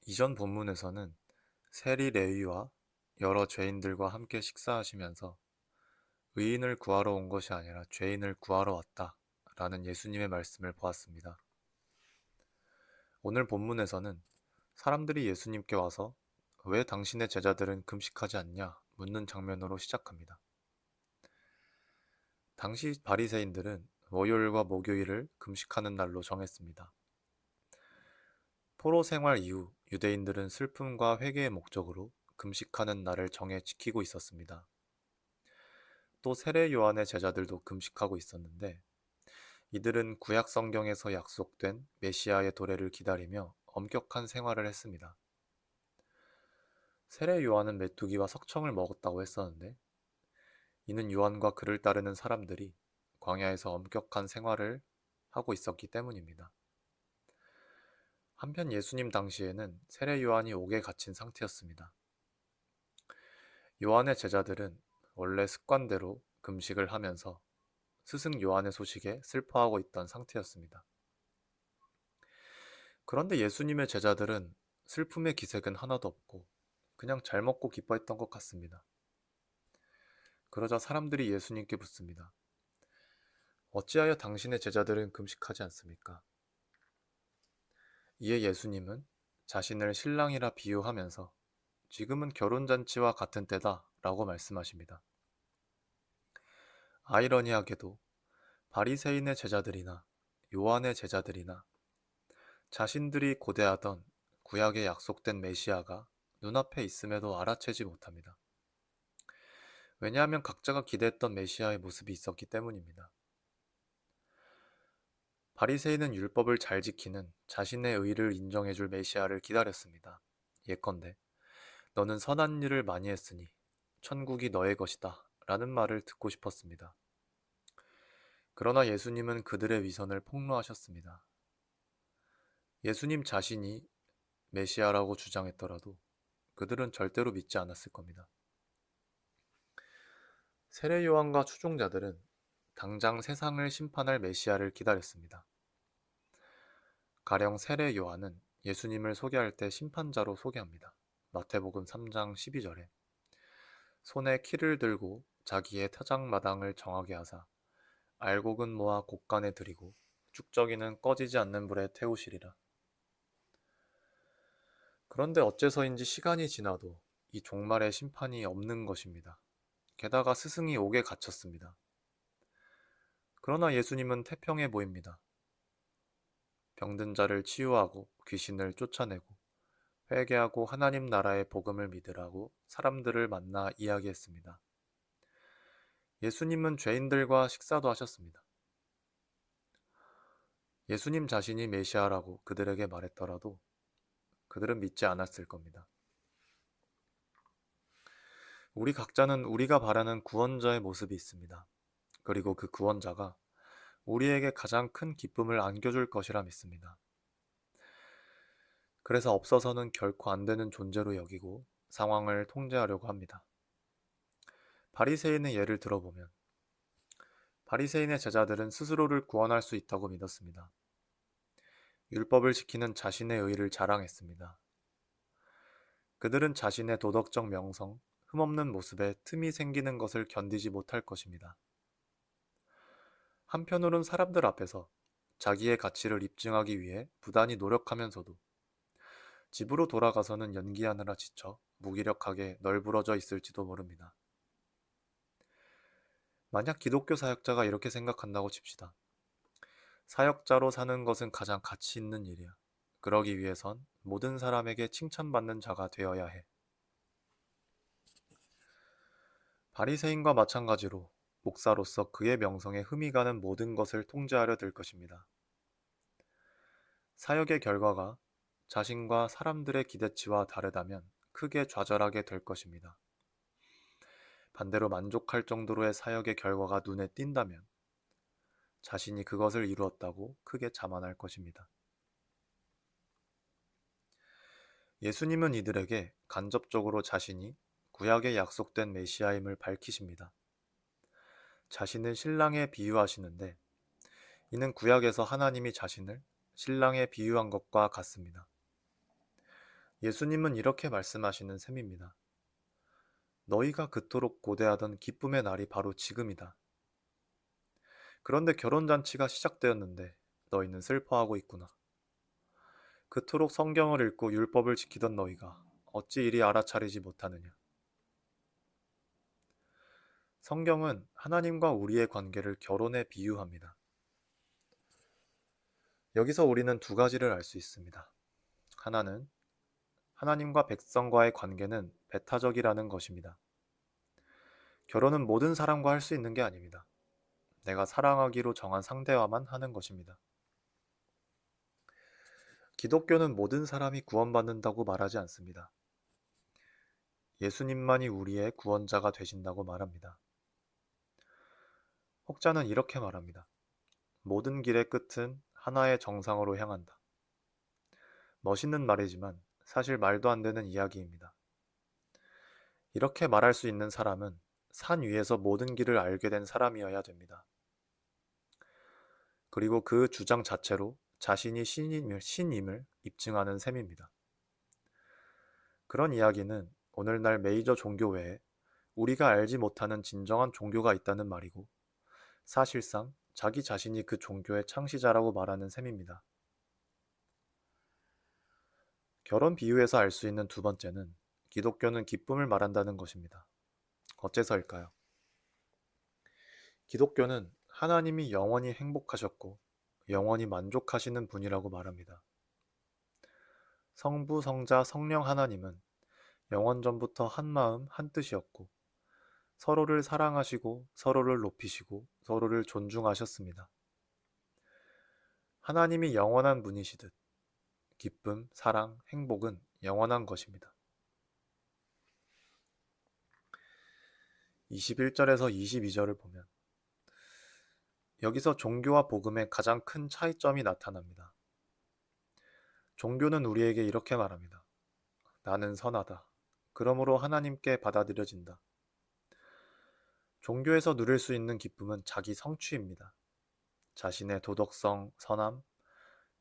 이전 본문에서는 세리 레위와 여러 죄인들과 함께 식사하시면서 의인을 구하러 온 것이 아니라 죄인을 구하러 왔다 라는 예수님의 말씀을 보았습니다. 오늘 본문에서는 사람들이 예수님께 와서 왜 당신의 제자들은 금식하지 않냐 묻는 장면으로 시작합니다. 당시 바리새인들은 월요일과 목요일을 금식하는 날로 정했습니다. 포로 생활 이후 유대인들은 슬픔과 회개의 목적으로 금식하는 날을 정해 지키고 있었습니다. 또 세례 요한의 제자들도 금식하고 있었는데 이들은 구약 성경에서 약속된 메시아의 도래를 기다리며 엄격한 생활을 했습니다. 세례 요한은 메뚜기와 석청을 먹었다고 했었는데 이는 요한과 그를 따르는 사람들이 광야에서 엄격한 생활을 하고 있었기 때문입니다. 한편 예수님 당시에는 세례 요한이 옥에 갇힌 상태였습니다. 요한의 제자들은 원래 습관대로 금식을 하면서 스승 요한의 소식에 슬퍼하고 있던 상태였습니다. 그런데 예수님의 제자들은 슬픔의 기색은 하나도 없고 그냥 잘 먹고 기뻐했던 것 같습니다. 그러자 사람들이 예수님께 묻습니다. 어찌하여 당신의 제자들은 금식하지 않습니까? 이에 예수님은 자신을 신랑이라 비유하면서 지금은 결혼잔치와 같은 때다 라고 말씀하십니다. 아이러니하게도 바리새인의 제자들이나 요한의 제자들이나 자신들이 고대하던 구약에 약속된 메시아가 눈앞에 있음에도 알아채지 못합니다. 왜냐하면 각자가 기대했던 메시아의 모습이 있었기 때문입니다. 바리새인은 율법을 잘 지키는 자신의 의를 인정해줄 메시아를 기다렸습니다. 예컨대 너는 선한 일을 많이 했으니 천국이 너의 것이다 라는 말을 듣고 싶었습니다. 그러나 예수님은 그들의 위선을 폭로하셨습니다. 예수님 자신이 메시아라고 주장했더라도 그들은 절대로 믿지 않았을 겁니다. 세례 요한과 추종자들은 당장 세상을 심판할 메시아를 기다렸습니다. 가령 세례 요한은 예수님을 소개할 때 심판자로 소개합니다. 마태복음 3장 12절에 손에 키를 들고 자기의 타작마당을 정하게 하사 알곡은 모아 곡간에 들이고 쭉저기는 꺼지지 않는 불에 태우시리라. 그런데 어째서인지 시간이 지나도 이 종말의 심판이 없는 것입니다. 게다가 스승이 옥에 갇혔습니다. 그러나 예수님은 태평해 보입니다. 병든 자를 치유하고 귀신을 쫓아내고 회개하고 하나님 나라의 복음을 믿으라고 사람들을 만나 이야기했습니다. 예수님은 죄인들과 식사도 하셨습니다. 예수님 자신이 메시아라고 그들에게 말했더라도 그들은 믿지 않았을 겁니다. 우리 각자는 우리가 바라는 구원자의 모습이 있습니다. 그리고 그 구원자가 우리에게 가장 큰 기쁨을 안겨줄 것이라 믿습니다. 그래서 없어서는 결코 안 되는 존재로 여기고 상황을 통제하려고 합니다. 바리새인의 예를 들어보면 바리새인의 제자들은 스스로를 구원할 수 있다고 믿었습니다. 율법을 지키는 자신의 의를 자랑했습니다. 그들은 자신의 도덕적 명성, 흠없는 모습에 틈이 생기는 것을 견디지 못할 것입니다. 한편으론 사람들 앞에서 자기의 가치를 입증하기 위해 부단히 노력하면서도 집으로 돌아가서는 연기하느라 지쳐 무기력하게 널브러져 있을지도 모릅니다. 만약 기독교 사역자가 이렇게 생각한다고 칩시다. 사역자로 사는 것은 가장 가치 있는 일이야. 그러기 위해선 모든 사람에게 칭찬받는 자가 되어야 해. 바리새인과 마찬가지로 목사로서 그의 명성에 흠이 가는 모든 것을 통제하려 들 것입니다. 사역의 결과가 자신과 사람들의 기대치와 다르다면 크게 좌절하게 될 것입니다. 반대로 만족할 정도로의 사역의 결과가 눈에 띈다면 자신이 그것을 이루었다고 크게 자만할 것입니다. 예수님은 이들에게 간접적으로 자신이 구약에 약속된 메시아임을 밝히십니다. 자신을 신랑에 비유하시는데 이는 구약에서 하나님이 자신을 신랑에 비유한 것과 같습니다. 예수님은 이렇게 말씀하시는 셈입니다. 너희가 그토록 고대하던 기쁨의 날이 바로 지금이다. 그런데 결혼잔치가 시작되었는데 너희는 슬퍼하고 있구나. 그토록 성경을 읽고 율법을 지키던 너희가 어찌 이리 알아차리지 못하느냐. 성경은 하나님과 우리의 관계를 결혼에 비유합니다. 여기서 우리는 두 가지를 알 수 있습니다. 하나는 하나님과 백성과의 관계는 배타적이라는 것입니다. 결혼은 모든 사람과 할 수 있는 게 아닙니다. 내가 사랑하기로 정한 상대와만 하는 것입니다. 기독교는 모든 사람이 구원받는다고 말하지 않습니다. 예수님만이 우리의 구원자가 되신다고 말합니다. 혹자는 이렇게 말합니다. 모든 길의 끝은 하나의 정상으로 향한다. 멋있는 말이지만 사실 말도 안 되는 이야기입니다. 이렇게 말할 수 있는 사람은 산 위에서 모든 길을 알게 된 사람이어야 됩니다. 그리고 그 주장 자체로 자신이 신임을 입증하는 셈입니다. 그런 이야기는 오늘날 메이저 종교 외에 우리가 알지 못하는 진정한 종교가 있다는 말이고 사실상 자기 자신이 그 종교의 창시자라고 말하는 셈입니다. 결혼 비유에서 알 수 있는 두 번째는 기독교는 기쁨을 말한다는 것입니다. 어째서일까요? 기독교는 하나님이 영원히 행복하셨고 영원히 만족하시는 분이라고 말합니다. 성부, 성자, 성령 하나님은 영원전부터 한 마음, 한 뜻이었고 서로를 사랑하시고 서로를 높이시고 서로를 존중하셨습니다. 하나님이 영원한 분이시듯 기쁨, 사랑, 행복은 영원한 것입니다. 21절에서 22절을 보면 여기서 종교와 복음의 가장 큰 차이점이 나타납니다. 종교는 우리에게 이렇게 말합니다. 나는 선하다. 그러므로 하나님께 받아들여진다. 종교에서 누릴 수 있는 기쁨은 자기 성취입니다. 자신의 도덕성, 선함,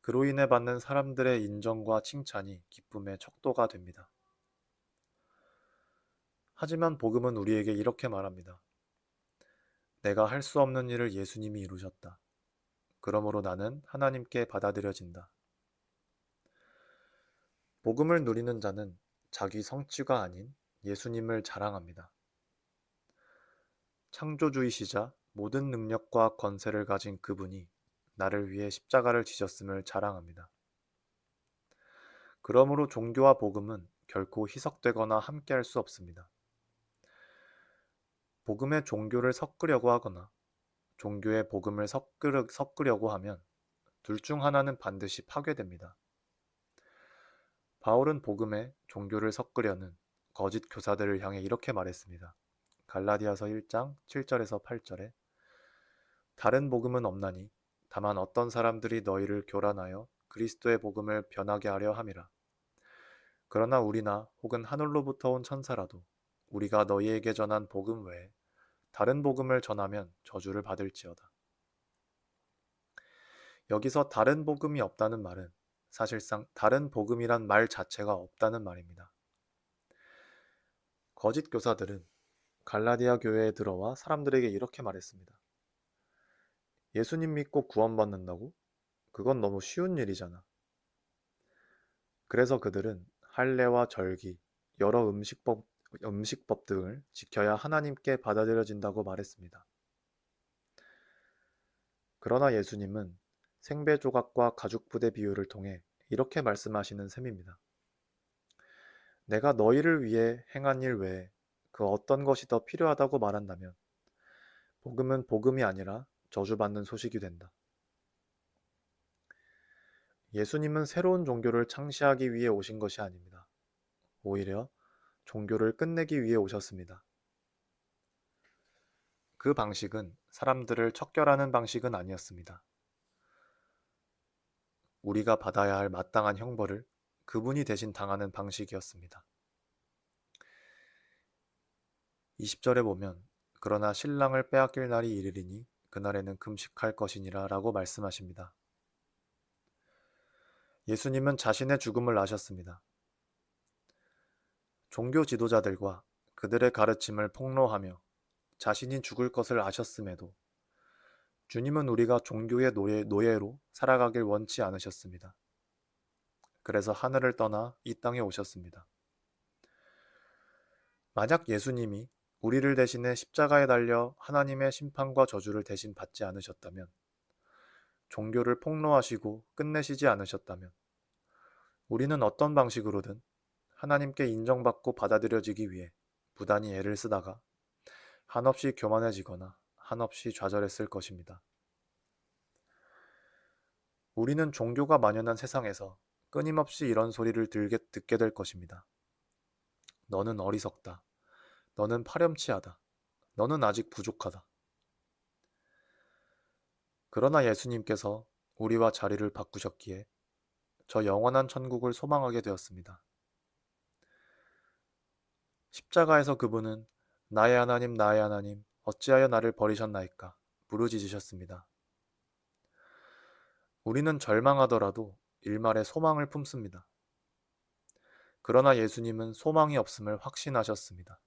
그로 인해 받는 사람들의 인정과 칭찬이 기쁨의 척도가 됩니다. 하지만 복음은 우리에게 이렇게 말합니다. 내가 할 수 없는 일을 예수님이 이루셨다. 그러므로 나는 하나님께 받아들여진다. 복음을 누리는 자는 자기 성취가 아닌 예수님을 자랑합니다. 창조주이시자 모든 능력과 권세를 가진 그분이 나를 위해 십자가를 지셨음을 자랑합니다. 그러므로 종교와 복음은 결코 희석되거나 함께할 수 없습니다. 복음의 종교를 섞으려고 하거나 종교의 복음을 섞으려고 하면 둘 중 하나는 반드시 파괴됩니다. 바울은 복음에 종교를 섞으려는 거짓 교사들을 향해 이렇게 말했습니다. 갈라디아서 1장 7절에서 8절에 다른 복음은 없나니 다만 어떤 사람들이 너희를 교란하여 그리스도의 복음을 변하게 하려 함이라. 그러나 우리나 혹은 하늘로부터 온 천사라도 우리가 너희에게 전한 복음 외에 다른 복음을 전하면 저주를 받을지어다. 여기서 다른 복음이 없다는 말은 사실상 다른 복음이란 말 자체가 없다는 말입니다. 거짓 교사들은 갈라디아 교회에 들어와 사람들에게 이렇게 말했습니다. 예수님 믿고 구원받는다고? 그건 너무 쉬운 일이잖아. 그래서 그들은 할례와 절기, 여러 음식법 등을 지켜야 하나님께 받아들여진다고 말했습니다. 그러나 예수님은 생배 조각과 가죽 부대 비유를 통해 이렇게 말씀하시는 셈입니다. 내가 너희를 위해 행한 일 외에 그 어떤 것이 더 필요하다고 말한다면 복음은 복음이 아니라 저주받는 소식이 된다. 예수님은 새로운 종교를 창시하기 위해 오신 것이 아닙니다. 오히려 종교를 끝내기 위해 오셨습니다. 그 방식은 사람들을 척결하는 방식은 아니었습니다. 우리가 받아야 할 마땅한 형벌을 그분이 대신 당하는 방식이었습니다. 20절에 보면 그러나 신랑을 빼앗길 날이 이르리니 그날에는 금식할 것이니라 라고 말씀하십니다. 예수님은 자신의 죽음을 아셨습니다. 종교 지도자들과 그들의 가르침을 폭로하며 자신이 죽을 것을 아셨음에도 주님은 우리가 종교의 노예로 살아가길 원치 않으셨습니다. 그래서 하늘을 떠나 이 땅에 오셨습니다. 만약 예수님이 우리를 대신해 십자가에 달려 하나님의 심판과 저주를 대신 받지 않으셨다면, 종교를 폭로하시고 끝내시지 않으셨다면, 우리는 어떤 방식으로든 하나님께 인정받고 받아들여지기 위해 부단히 애를 쓰다가 한없이 교만해지거나 한없이 좌절했을 것입니다. 우리는 종교가 만연한 세상에서 끊임없이 이런 소리를 듣게 될 것입니다. 너는 어리석다. 너는 파렴치하다. 너는 아직 부족하다. 그러나 예수님께서 우리와 자리를 바꾸셨기에 저 영원한 천국을 소망하게 되었습니다. 십자가에서 그분은 나의 하나님, 어찌하여 나를 버리셨나이까 부르짖으셨습니다. 우리는 절망하더라도 일말의 소망을 품습니다. 그러나 예수님은 소망이 없음을 확신하셨습니다.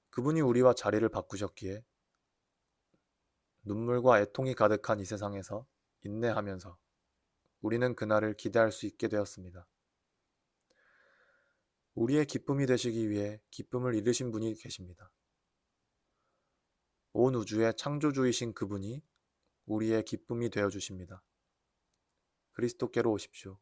그분이 우리와 자리를 바꾸셨기에 눈물과 애통이 가득한 이 세상에서 인내하면서 우리는 그날을 기대할 수 있게 되었습니다. 우리의 기쁨이 되시기 위해 기쁨을 잃으신 분이 계십니다. 온 우주의 창조주이신 그분이 우리의 기쁨이 되어 주십니다. 그리스도께로 오십시오.